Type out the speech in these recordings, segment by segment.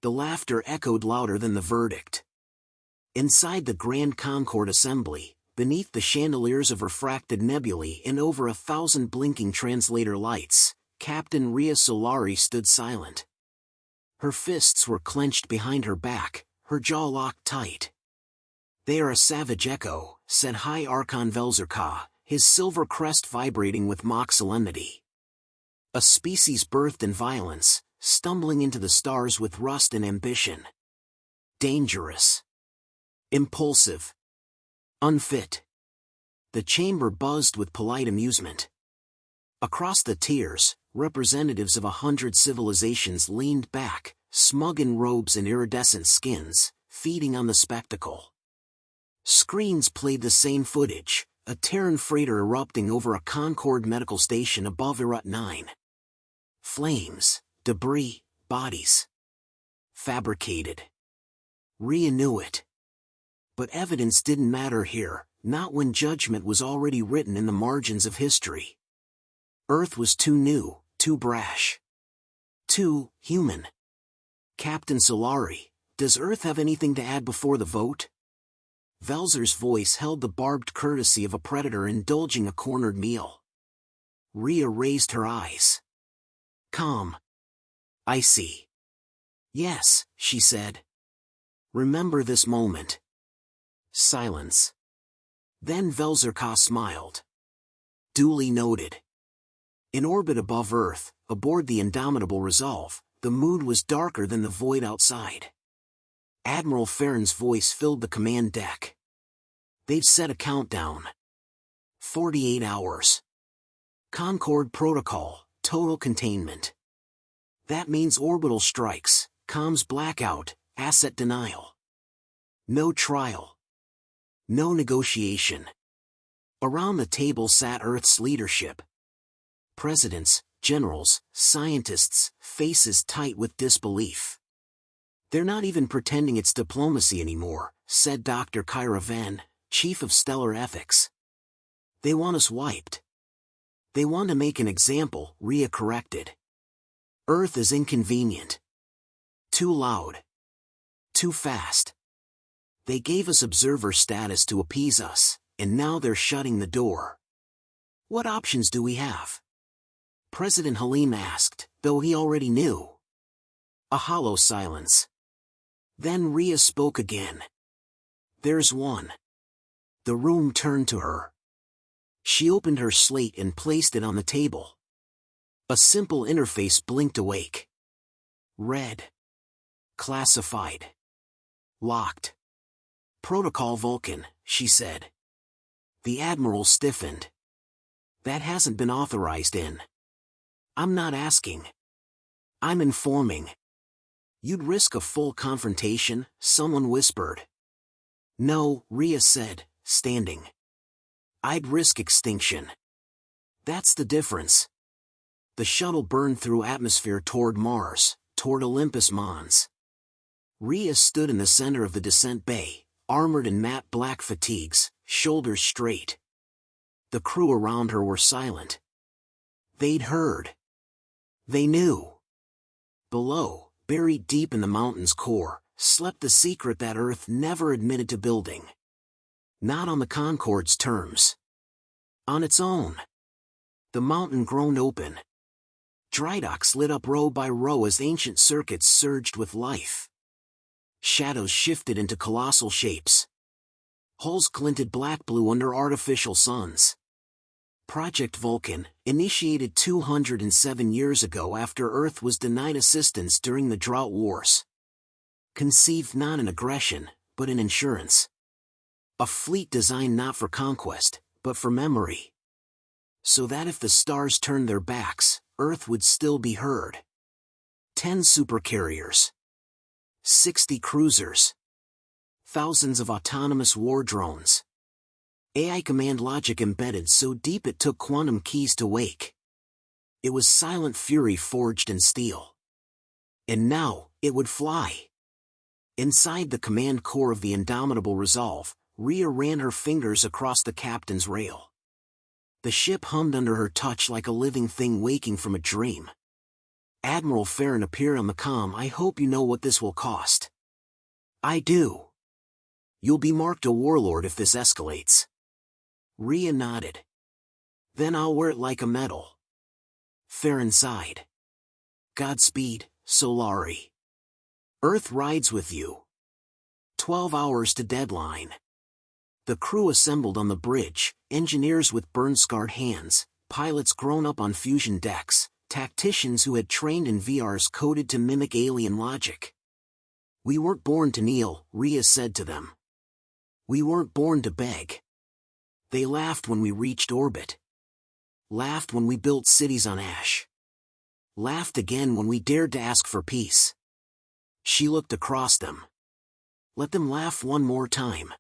The laughter echoed louder than the verdict. Inside the Grand Concord Assembly, beneath the chandeliers of refracted nebulae and over 1,000 blinking translator lights, Captain Rhea Solari stood silent. Her fists were clenched behind her back, her jaw locked tight. "They are a savage echo," said High Archon Velzerka, his silver crest vibrating with mock solemnity. "A species birthed in violence, stumbling into the stars with rust and ambition. Dangerous. Impulsive. Unfit." The chamber buzzed with polite amusement. Across the tiers, representatives of 100 civilizations leaned back, smug in robes and iridescent skins, feeding on the spectacle. Screens played the same footage, a Terran freighter erupting over a Concord medical station above Erut 9. Flames, debris, bodies. Fabricated. Rhea knew it. But evidence didn't matter here, not when judgment was already written in the margins of history. Earth was too new, too brash. Too human. "Captain Solari, does Earth have anything to add before the vote?" Velzer's voice held the barbed courtesy of a predator indulging a cornered meal. Rhea raised her eyes. Calm. "Icy." "Yes," she said. "Remember this moment." Silence. Then Velzerka smiled. "Duly noted." In orbit above Earth, aboard the indomitable Resolve, the mood was darker than the void outside. Admiral Farron's voice filled the command deck. "They've set a countdown. 48 hours. Concord Protocol, total containment. That means orbital strikes, comms blackout, asset denial. No trial. No negotiation." Around the table sat Earth's leadership. Presidents, generals, scientists, faces tight with disbelief. "They're not even pretending it's diplomacy anymore," said Dr. Kyra Venn, chief of stellar ethics. "They want us wiped." "They want to make an example," Rhea corrected. "Earth is inconvenient. Too loud. Too fast. They gave us observer status to appease us, and now they're shutting the door. What options do we have?" President Halim asked, though he already knew. A hollow silence. Then Rhea spoke again. "There's one." The room turned to her. She opened her slate and placed it on the table. A simple interface blinked awake. Red. Classified. Locked. "Protocol Vulcan," she said. The Admiral stiffened. "That hasn't been authorized in." "I'm not asking. I'm informing." "You'd risk a full confrontation," someone whispered. "No," Rhea said, standing. "I'd risk extinction." "That's the difference." The shuttle burned through atmosphere toward Mars, toward Olympus Mons. Rhea stood in the center of the descent bay, armored in matte black fatigues, shoulders straight. The crew around her were silent. They'd heard. They knew. Below, buried deep in the mountain's core, slept the secret that Earth never admitted to building. Not on the Concord's terms. On its own. The mountain groaned open. Drydocks lit up row by row as ancient circuits surged with life. Shadows shifted into colossal shapes. Hulls glinted black-blue under artificial suns. Project Vulcan, initiated 207 years ago after Earth was denied assistance during the Drought Wars. Conceived not in aggression, but in insurance. A fleet designed not for conquest, but for memory. So that if the stars turned their backs, Earth would still be heard. 10 supercarriers. 60 cruisers. Thousands of autonomous war drones. AI command logic embedded so deep it took quantum keys to wake. It was silent fury forged in steel. And now, it would fly. Inside the command core of the indomitable Resolve, Rhea ran her fingers across the captain's rail. The ship hummed under her touch like a living thing waking from a dream. Admiral Farron appeared on the comm. I hope you know what this will cost. I do. You'll be marked a warlord if this escalates. Rhea nodded. Then I'll wear it like a medal. Farron sighed. Godspeed, Solari. Earth rides with you. 12 hours to deadline. The crew assembled on the bridge, engineers with burn-scarred hands, pilots grown up on fusion decks, tacticians who had trained in VRs coded to mimic alien logic. We weren't born to kneel, Rhea said to them. We weren't born to beg. They laughed when we reached orbit. Laughed when we built cities on ash. Laughed again when we dared to ask for peace. She looked across them. Let them laugh one more time.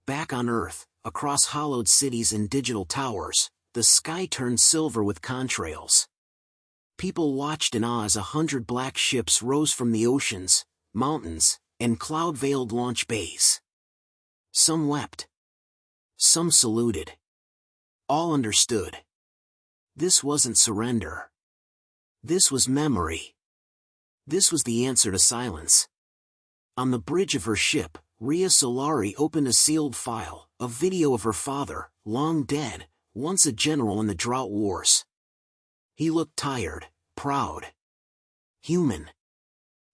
Back on Earth, across hollowed cities and digital towers, the sky turned silver with contrails. People watched in awe as 100 black ships rose from the oceans, mountains, and cloud-veiled launch bays. Some wept. Some saluted. All understood. This wasn't surrender. This was memory. This was the answer to silence. On the bridge of her ship, Rhea Solari opened a sealed file, a video of her father, long dead, once a general in the drought wars. He looked tired, proud. Human.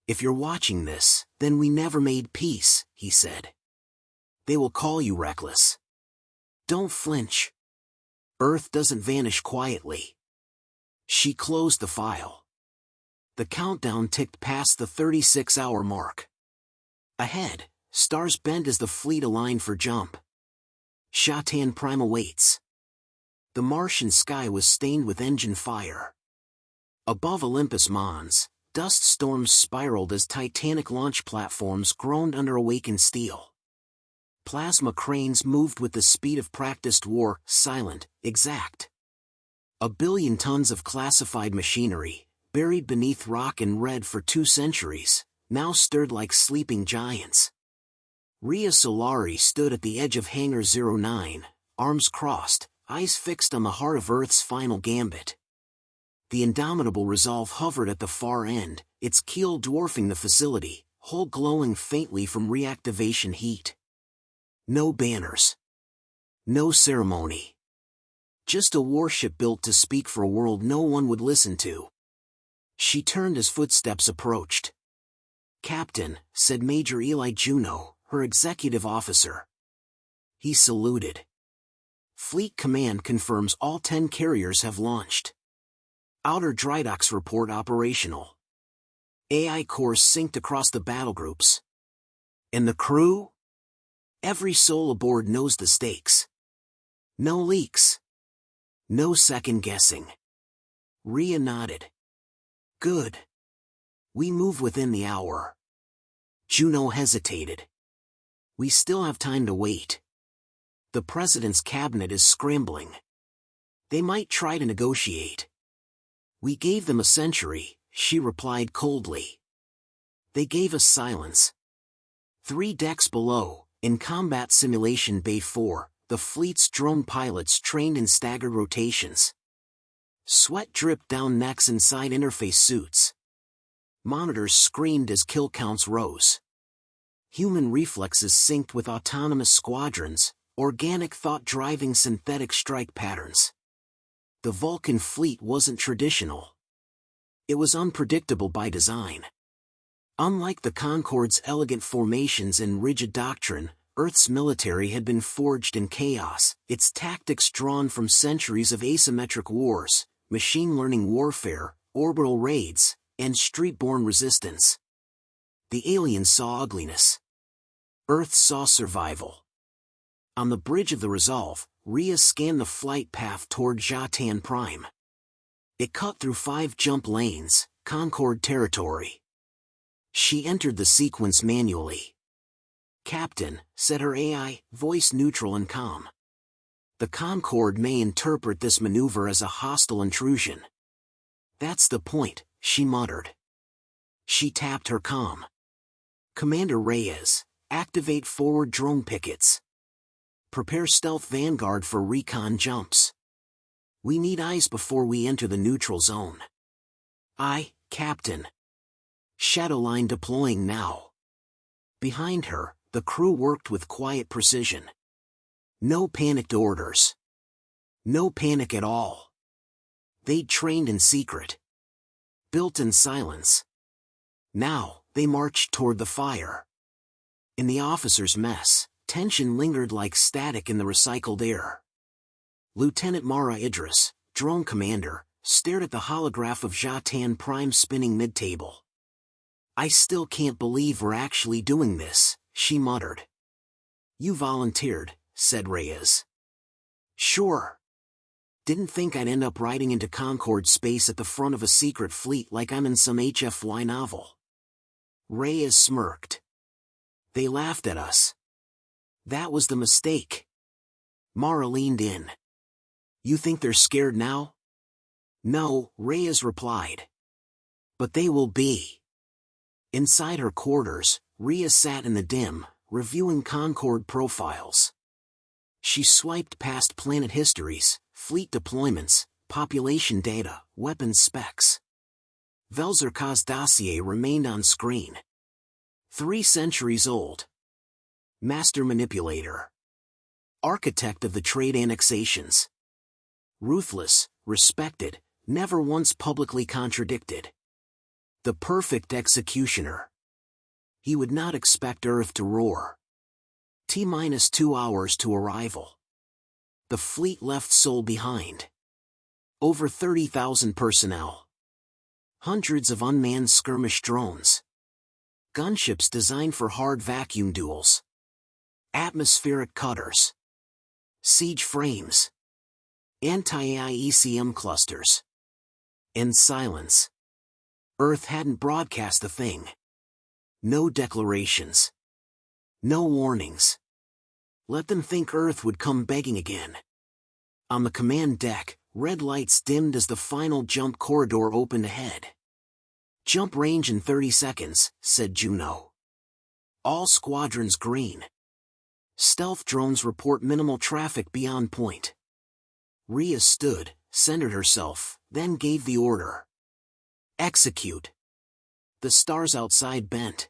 If you're watching this, then we never made peace, he said. They will call you reckless. Don't flinch. Earth doesn't vanish quietly. She closed the file. The countdown ticked past the 36-hour mark. Ahead, stars bent as the fleet aligned for jump. Shatan Prime awaits. The Martian sky was stained with engine fire. Above Olympus Mons, dust storms spiraled as titanic launch platforms groaned under awakened steel. Plasma cranes moved with the speed of practiced war, silent, exact. 1 billion tons of classified machinery, buried beneath rock and red for 2 centuries, now stirred like sleeping giants. Rhea Solari stood at the edge of Hangar 09, arms crossed, eyes fixed on the heart of Earth's final gambit. The indomitable Resolve hovered at the far end, its keel dwarfing the facility, hull glowing faintly from reactivation heat. No banners. No ceremony. Just a warship built to speak for a world no one would listen to. She turned as footsteps approached. Captain, said Major Eli Juno, her executive officer. He saluted. Fleet Command confirms all 10 carriers have launched. Outer Drydocks report operational. AI cores synced across the battlegroups. And the crew? Every soul aboard knows the stakes. No leaks. No second guessing. Rhea nodded. Good. We move within the hour. Juno hesitated. We still have time to wait. The president's cabinet is scrambling. They might try to negotiate. We gave them a century, she replied coldly. They gave us silence. 3 decks below, in Combat Simulation Bay 4, the fleet's drone pilots trained in staggered rotations. Sweat dripped down necks inside interface suits. Monitors screamed as kill counts rose. Human reflexes synced with autonomous squadrons, organic thought driving synthetic strike patterns. The Vulcan fleet wasn't traditional. It was unpredictable by design. Unlike the Concorde's elegant formations and rigid doctrine, Earth's military had been forged in chaos, its tactics drawn from centuries of asymmetric wars, machine learning warfare, orbital raids, and street-borne resistance. The aliens saw ugliness. Earth saw survival. On the bridge of the Resolve, Rhea scanned the flight path toward Shatan Prime. It cut through 5 jump lanes, Concorde territory. She entered the sequence manually. Captain, said her AI, voice neutral and calm. The Concorde may interpret this maneuver as a hostile intrusion. That's the point, she muttered. She tapped her comm. Commander Reyes, activate forward drone pickets. Prepare stealth vanguard for recon jumps. We need eyes before we enter the neutral zone. Aye, Captain. Shadowline deploying now. Behind her, the crew worked with quiet precision. No panicked orders. No panic at all. They'd trained in secret. Built in silence. Now, they marched toward the fire. In the officers' mess, tension lingered like static in the recycled air. Lieutenant Mara Idris, drone commander, stared at the holograph of Jatan Prime spinning mid-table. "I still can't believe we're actually doing this," she muttered. "You volunteered," said Reyes. "Sure. Didn't think I'd end up riding into Concorde space at the front of a secret fleet like I'm in some HFY novel." Reyes smirked. "They laughed at us. That was the mistake." Mara leaned in. "You think they're scared now?" "No," Reyes replied. "But they will be." Inside her quarters, Rhea sat in the dim, reviewing Concorde profiles. She swiped past planet histories, fleet deployments, population data, weapons specs. Velzerka's dossier remained on screen. 3 centuries old. Master manipulator. Architect of the trade annexations. Ruthless, respected, never once publicly contradicted. The perfect executioner. He would not expect Earth to roar. T-2 hours to arrival. The fleet left Sol behind. Over 30,000 personnel. Hundreds of unmanned skirmish drones. Gunships designed for hard vacuum duels. Atmospheric cutters. Siege frames. Anti-AIECM clusters. And silence. Earth hadn't broadcast a thing. No declarations. No warnings. Let them think Earth would come begging again. On the command deck, red lights dimmed as the final jump corridor opened ahead. "Jump range in 30 seconds, said Juno. All squadrons green. Stealth drones report minimal traffic beyond point. Rhea stood, centered herself, then gave the order. Execute. The stars outside bent.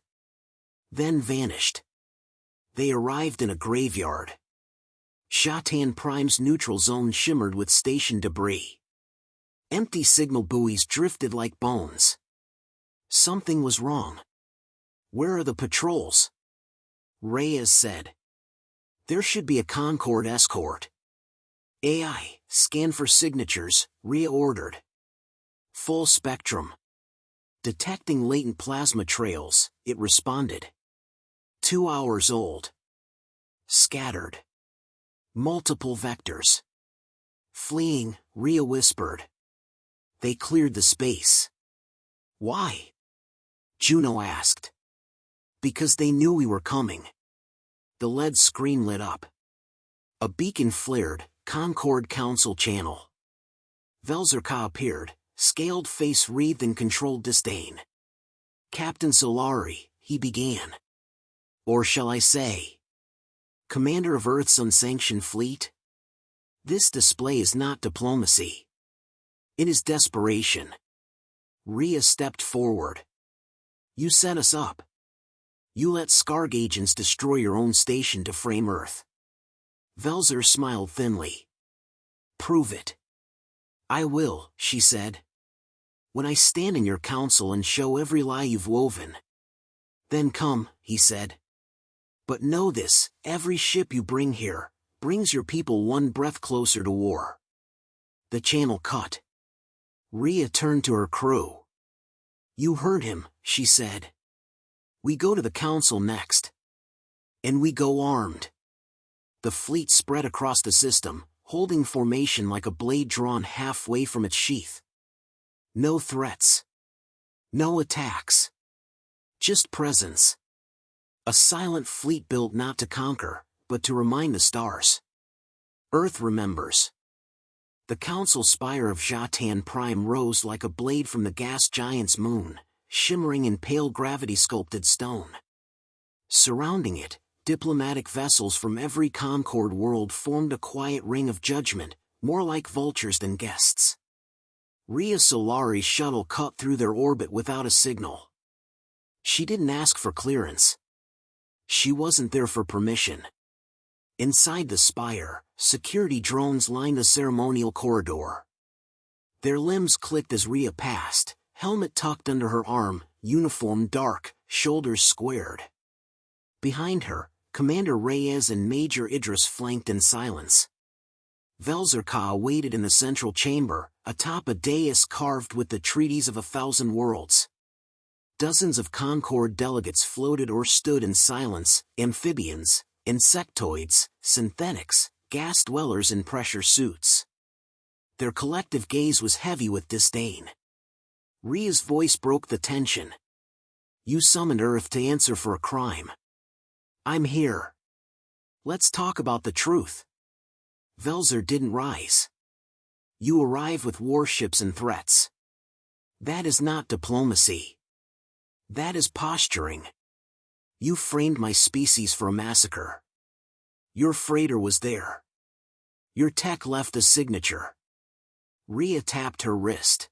Then vanished. They arrived in a graveyard. Jatan Prime's neutral zone shimmered with station debris. Empty signal buoys drifted like bones. Something was wrong. "Where are the patrols?" Reyes said. "There should be a Concorde escort." "AI, scan for signatures," Rhea ordered. "Full spectrum." Detecting latent plasma trails, it responded. 2 hours old. Scattered. Multiple vectors. Fleeing, Rhea whispered. They cleared the space. "Why?" Juno asked. "Because they knew we were coming." The LED screen lit up. A beacon flared, Concorde Council channel. Velzerka appeared, scaled face wreathed in controlled disdain. "Captain Solari," he began. "Or shall I say, Commander of Earth's unsanctioned fleet? This display is not diplomacy. It is desperation." Rhea stepped forward. "You set us up. You let Scarg agents destroy your own station to frame Earth." Velzer smiled thinly. "Prove it." "I will," she said. "When I stand in your council and show every lie you've woven." "Then come," he said. "But know this, every ship you bring here, brings your people one breath closer to war." The channel cut. Rhea turned to her crew. "You heard him," she said. "We go to the council next. And we go armed." The fleet spread across the system, holding formation like a blade drawn halfway from its sheath. No threats. No attacks. Just presence. A silent fleet built not to conquer, but to remind the stars. Earth remembers. The council spire of Jatan Prime rose like a blade from the gas giant's moon, shimmering in pale gravity-sculpted stone. Surrounding it, diplomatic vessels from every Concorde world formed a quiet ring of judgment, more like vultures than guests. Rhea Solari's shuttle cut through their orbit without a signal. She didn't ask for clearance. She wasn't there for permission. Inside the spire, security drones lined the ceremonial corridor. Their limbs clicked as Rhea passed, helmet tucked under her arm, uniform dark, shoulders squared. Behind her, Commander Reyes and Major Idris flanked in silence. Velzerka waited in the central chamber, atop a dais carved with the treaties of 1,000 worlds. Dozens of Concord delegates floated or stood in silence, amphibians, insectoids, synthetics, gas dwellers in pressure suits. Their collective gaze was heavy with disdain. Rhea's voice broke the tension. You summoned Earth to answer for a crime. I'm here. Let's talk about the truth. Velzer didn't rise. You arrive with warships and threats. That is not diplomacy. That is posturing. You framed my species for a massacre. Your freighter was there. Your tech left a signature. Rhea tapped her wrist.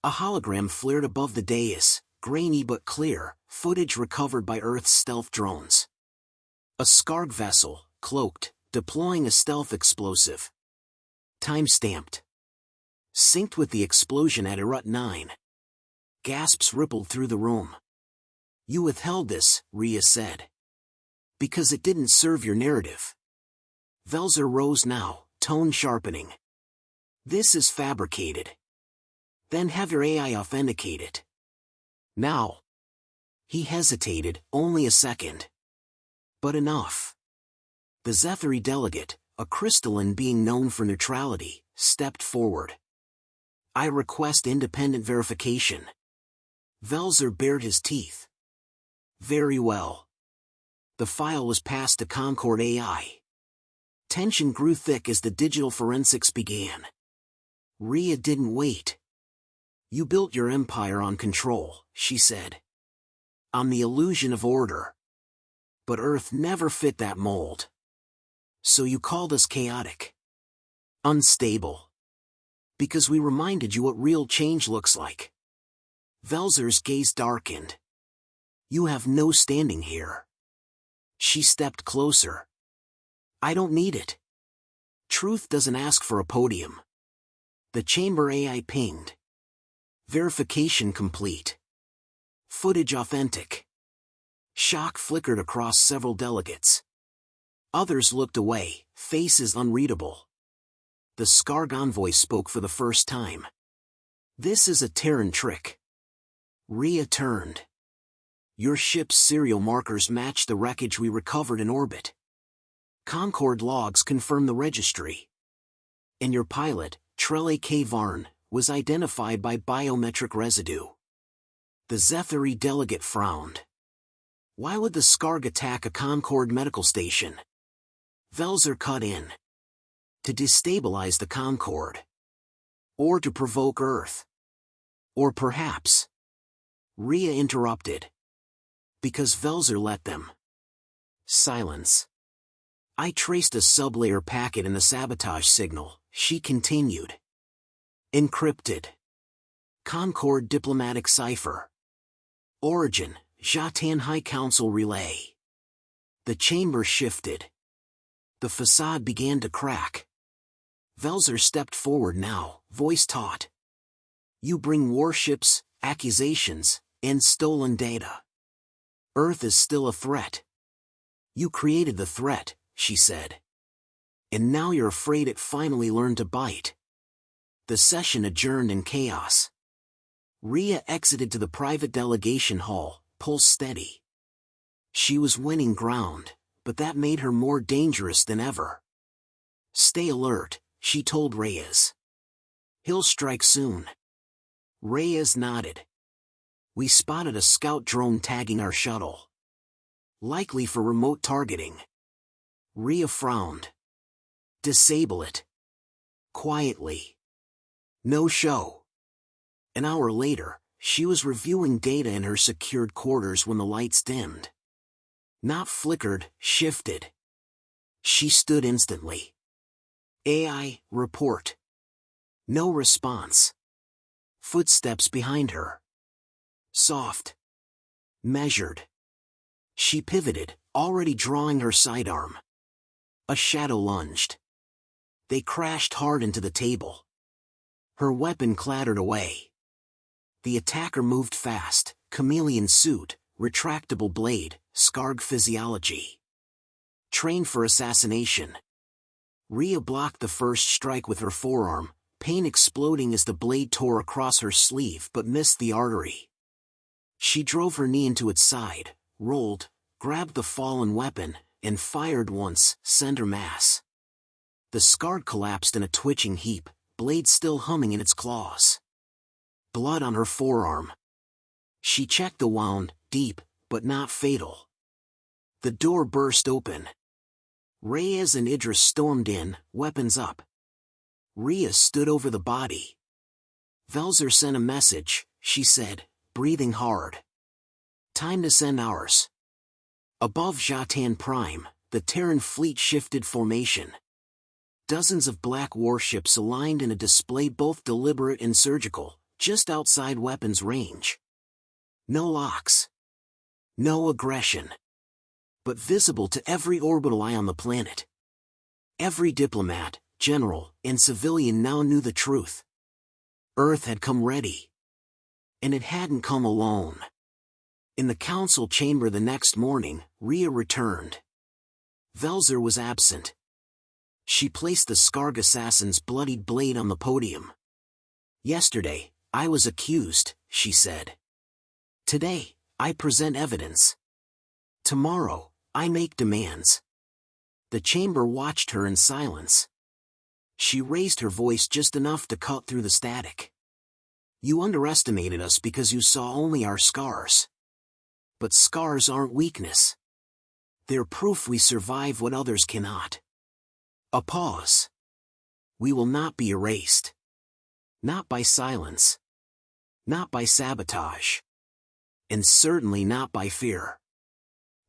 A hologram flared above the dais, grainy but clear, footage recovered by Earth's stealth drones. A Scarg vessel, cloaked, deploying a stealth explosive. Time-stamped. Synced with the explosion at Erut 9. Gasps rippled through the room. You withheld this, Rhea said. Because it didn't serve your narrative. Velzer rose now, tone sharpening. This is fabricated. Then have your AI authenticate it. Now. He hesitated, only a second. But enough. The Zethari delegate, a crystalline being known for neutrality, stepped forward. I request independent verification. Velzer bared his teeth. Very well. The file was passed to Concord AI. Tension grew thick as the digital forensics began. Rhea didn't wait. You built your empire on control, she said. On the illusion of order. But Earth never fit that mold. So you called us chaotic. Unstable. Because we reminded you what real change looks like. Velzer's gaze darkened. You have no standing here. She stepped closer. I don't need it. Truth doesn't ask for a podium. The chamber AI pinged. Verification complete. Footage authentic. Shock flickered across several delegates. Others looked away, faces unreadable. The Scarg envoy spoke for the first time. This is a Terran trick. Rhea turned. Your ship's serial markers match the wreckage we recovered in orbit. Concord logs confirm the registry. And your pilot, Trelle K. Varn, was identified by biometric residue. The Zethari delegate frowned. Why would the Scarg attack a Concord medical station? Velzer cut in. To destabilize the Concord. Or to provoke Earth. Or perhaps. Rhea interrupted. Because Velzer let them. Silence. I traced a sublayer packet in the sabotage signal, she continued. Encrypted. Concord diplomatic cipher. Origin, Jatan High Council relay. The chamber shifted. The facade began to crack. Velzer stepped forward now, voice taut. You bring warships, accusations, and stolen data. Earth is still a threat. You created the threat, she said. And now you're afraid it finally learned to bite. The session adjourned in chaos. Rhea exited to the private delegation hall, pulse steady. She was winning ground, but that made her more dangerous than ever. Stay alert, she told Reyes. He'll strike soon. Reyes nodded. We spotted a scout drone tagging our shuttle. Likely for remote targeting. Rhea frowned. Disable it. Quietly. No show. An hour later, she was reviewing data in her secured quarters when the lights dimmed. Not flickered, shifted. She stood instantly. AI, report. No response. Footsteps behind her. Soft. Measured. She pivoted, already drawing her sidearm. A shadow lunged. They crashed hard into the table. Her weapon clattered away. The attacker moved fast, chameleon suit, retractable blade, scarg physiology. Trained for assassination. Rhea blocked the first strike with her forearm, pain exploding as the blade tore across her sleeve but missed the artery. She drove her knee into its side, rolled, grabbed the fallen weapon, and fired once, center mass. The scarg collapsed in a twitching heap, blade still humming in its claws. Blood on her forearm. She checked the wound, deep, but not fatal. The door burst open. Reyes and Idris stormed in, weapons up. Rhea stood over the body. Velzer sent a message, she said, breathing hard. Time to send ours. Above Jatan Prime, the Terran fleet shifted formation. Dozens of black warships aligned in a display both deliberate and surgical, just outside weapons range. No locks. No aggression. But visible to every orbital eye on the planet. Every diplomat, general, and civilian now knew the truth. Earth had come ready. And it hadn't come alone. In the council chamber the next morning, Rhea returned. Velzer was absent. She placed the Scarg assassin's bloodied blade on the podium. Yesterday, I was accused, she said. Today, I present evidence. Tomorrow, I make demands. The chamber watched her in silence. She raised her voice just enough to cut through the static. You underestimated us because you saw only our scars. But scars aren't weakness. They're proof we survive what others cannot. A pause. We will not be erased. Not by silence. Not by sabotage. And certainly not by fear.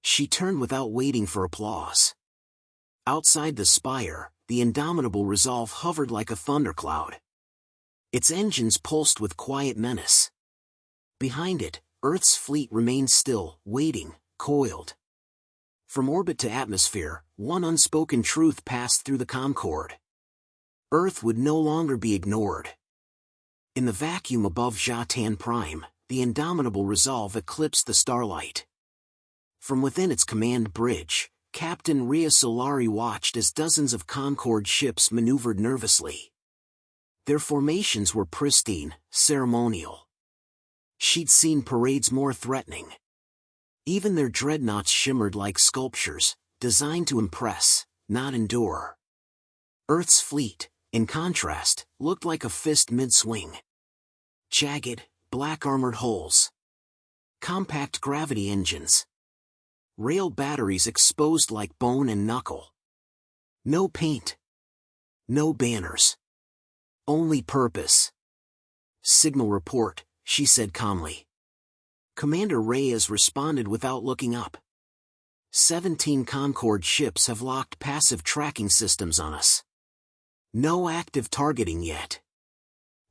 She turned without waiting for applause. Outside the spire, the indomitable resolve hovered like a thundercloud. Its engines pulsed with quiet menace. Behind it, Earth's fleet remained still, waiting, coiled. From orbit to atmosphere, one unspoken truth passed through the Concord. Earth would no longer be ignored. In the vacuum above Jatan Prime, the indomitable resolve eclipsed the starlight. From within its command bridge, Captain Rhea Solari watched as dozens of Concord ships maneuvered nervously. Their formations were pristine, ceremonial. She'd seen parades more threatening. Even their dreadnoughts shimmered like sculptures, designed to impress, not endure. Earth's fleet, in contrast, looked like a fist mid-swing. Jagged, black-armored hulls. Compact gravity engines. Rail batteries exposed like bone and knuckle. No paint. No banners. Only purpose. Signal report, she said calmly. Commander Reyes responded without looking up. 17 Concord ships have locked passive tracking systems on us. No active targeting yet.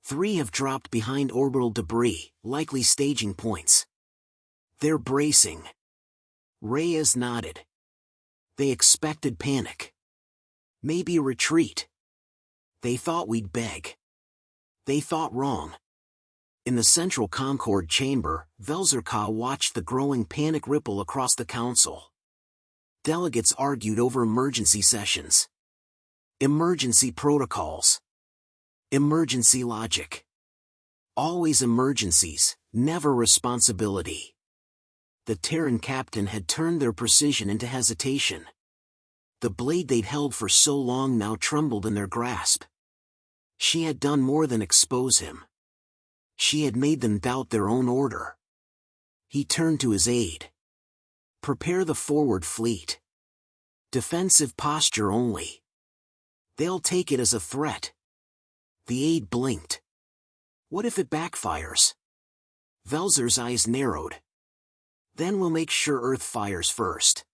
3 have dropped behind orbital debris, likely staging points. They're bracing. Reyes nodded. They expected panic. Maybe a retreat. They thought we'd beg. They thought wrong. In the central Concord chamber, Velzer watched the growing panic ripple across the council. Delegates argued over emergency sessions. Emergency protocols. Emergency logic. Always emergencies, never responsibility. The Terran captain had turned their precision into hesitation. The blade they'd held for so long now trembled in their grasp. She had done more than expose him. She had made them doubt their own order. He turned to his aide. Prepare the forward fleet. Defensive posture only. They'll take it as a threat. The aide blinked. What if it backfires? Velzer's eyes narrowed. Then we'll make sure Earth fires first.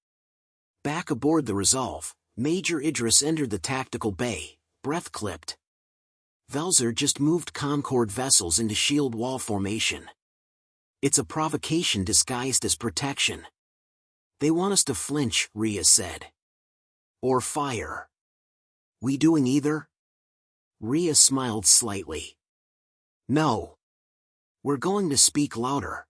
Back aboard the Resolve, Major Idris entered the tactical bay, breath clipped. Velzer just moved Concord vessels into shield wall formation. It's a provocation disguised as protection. They want us to flinch, Rhea said. Or fire. We doing either? Rhea smiled slightly. No. We're going to speak louder.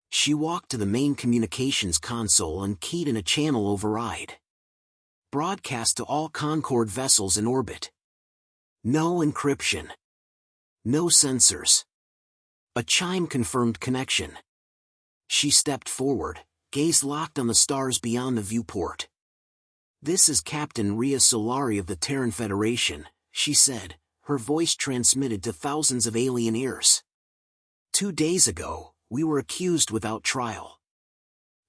She walked to the main communications console and keyed in a channel override. Broadcast to all Concord vessels in orbit. No encryption. No sensors. A chime confirmed connection. She stepped forward, gaze locked on the stars beyond the viewport. This is Captain Rhea Solari of the Terran Federation, she said, her voice transmitted to thousands of alien ears. 2 days ago, we were accused without trial.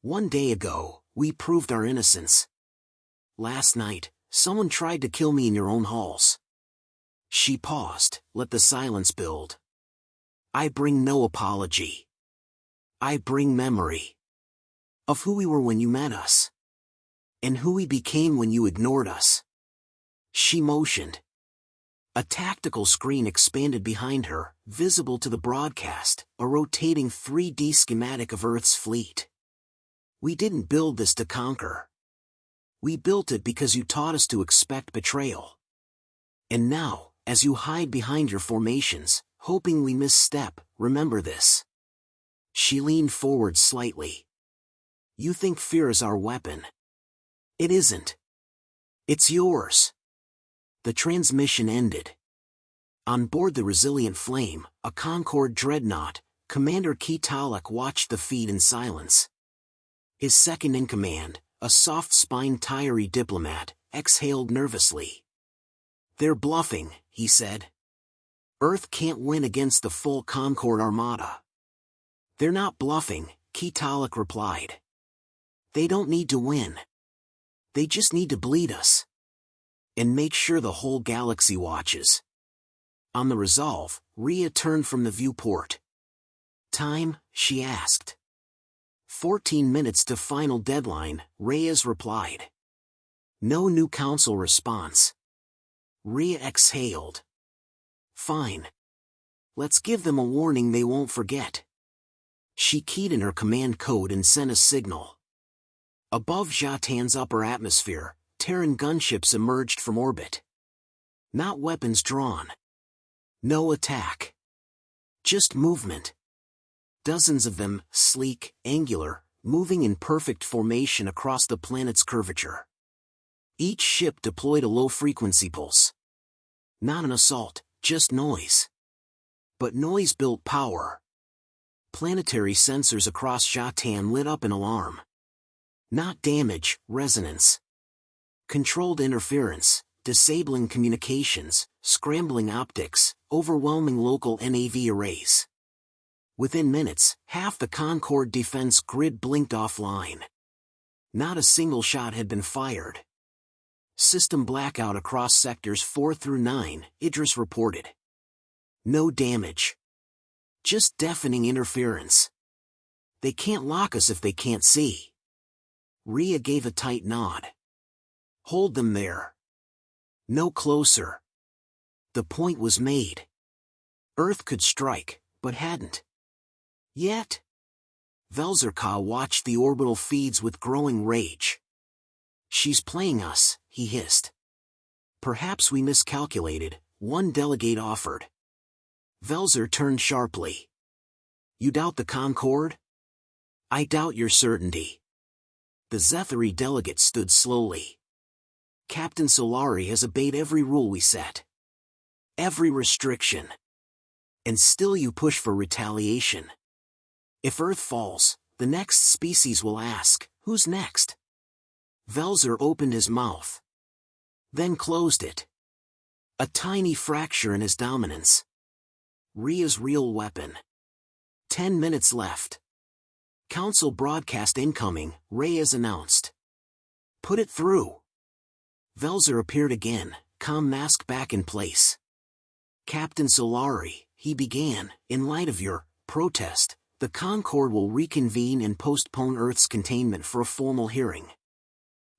1 day ago, we proved our innocence. Last night, someone tried to kill me in your own halls. She paused, let the silence build. I bring no apology. I bring memory. Of who we were when you met us. And who we became when you ignored us. She motioned. A tactical screen expanded behind her, visible to the broadcast, a rotating 3D schematic of Earth's fleet. We didn't build this to conquer. We built it because you taught us to expect betrayal. And now, as you hide behind your formations, hoping we misstep, remember this. She leaned forward slightly. You think fear is our weapon. It isn't. It's yours. The transmission ended. On board the Resilient Flame, a Concord dreadnought, Commander Ketalek watched the feed in silence. His second-in-command, a soft-spined Tyri diplomat, exhaled nervously. They're bluffing, he said. Earth can't win against the full Concord armada. They're not bluffing, Ketalek replied. They don't need to win. They just need to bleed us. And make sure the whole galaxy watches. On the Resolve, Rhea turned from the viewport. Time, she asked. 14 minutes to final deadline, Reyes replied. No new council response. Rhea exhaled. Fine. Let's give them a warning they won't forget. She keyed in her command code and sent a signal. Above Jatan's upper atmosphere, Terran gunships emerged from orbit. Not weapons drawn. No attack. Just movement. Dozens of them, sleek, angular, moving in perfect formation across the planet's curvature. Each ship deployed a low-frequency pulse. Not an assault, just noise. But noise built power. Planetary sensors across Jatan lit up an alarm. Not damage, resonance. Controlled interference, disabling communications, scrambling optics, overwhelming local NAV arrays. Within minutes, half the Concord defense grid blinked offline. Not a single shot had been fired. System blackout across sectors 4 through 9, Idris reported. No damage. Just deafening interference. They can't lock us if they can't see. Rhea gave a tight nod. Hold them there. No closer. The point was made. Earth could strike, but hadn't. Yet. Velzerka watched the orbital feeds with growing rage. She's playing us, he hissed. Perhaps we miscalculated, one delegate offered. Velzer turned sharply. You doubt the Concord? I doubt your certainty. The Zethari delegate stood slowly. Captain Solari has obeyed every rule we set. Every restriction. And still you push for retaliation. If Earth falls, the next species will ask, who's next? Velzer opened his mouth. Then closed it. A tiny fracture in his dominance. Rhea's real weapon. 10 minutes left. Council broadcast incoming, Reyes announced. Put it through. Velzer appeared again, comm mask back in place. Captain Solari, he began, in light of your protest, the Concord will reconvene and postpone Earth's containment for a formal hearing.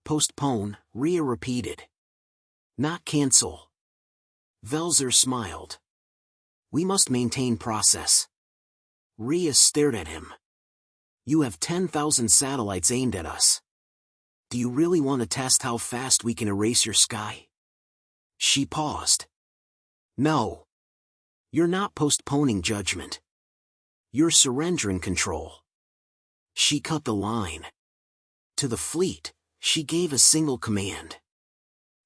Postpone, Rhea repeated. Not cancel. Velzer smiled. We must maintain process. Rhea stared at him. You have 10,000 satellites aimed at us. Do you really want to test how fast we can erase your sky? She paused. No. You're not postponing judgment. You're surrendering control. She cut the line. To the fleet, she gave a single command.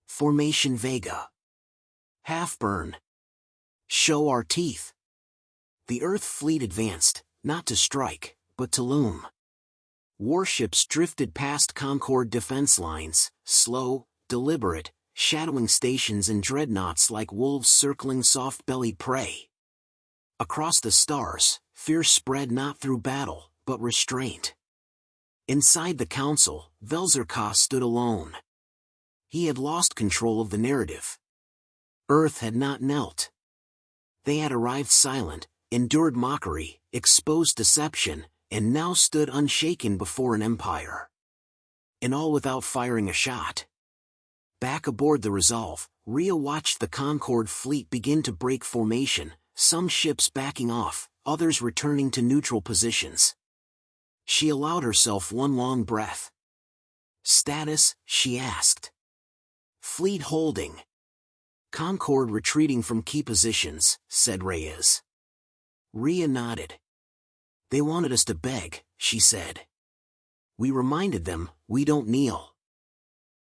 Formation Vega. Half burn. Show our teeth. The Earth fleet advanced, not to strike, but to loom. Warships drifted past Concorde defense lines, slow, deliberate, shadowing stations and dreadnoughts like wolves circling soft-bellied prey. Across the stars, fear spread not through battle, but restraint. Inside the council, Velzer stood alone. He had lost control of the narrative. Earth had not knelt. They had arrived silent, endured mockery, exposed deception, and now stood unshaken before an empire. And all without firing a shot. Back aboard the Resolve, Rhea watched the Concorde fleet begin to break formation, some ships backing off, others returning to neutral positions. She allowed herself one long breath. Status, she asked. Fleet holding. Concorde retreating from key positions, said Reyes. Rhea nodded. They wanted us to beg, she said. We reminded them, we don't kneel.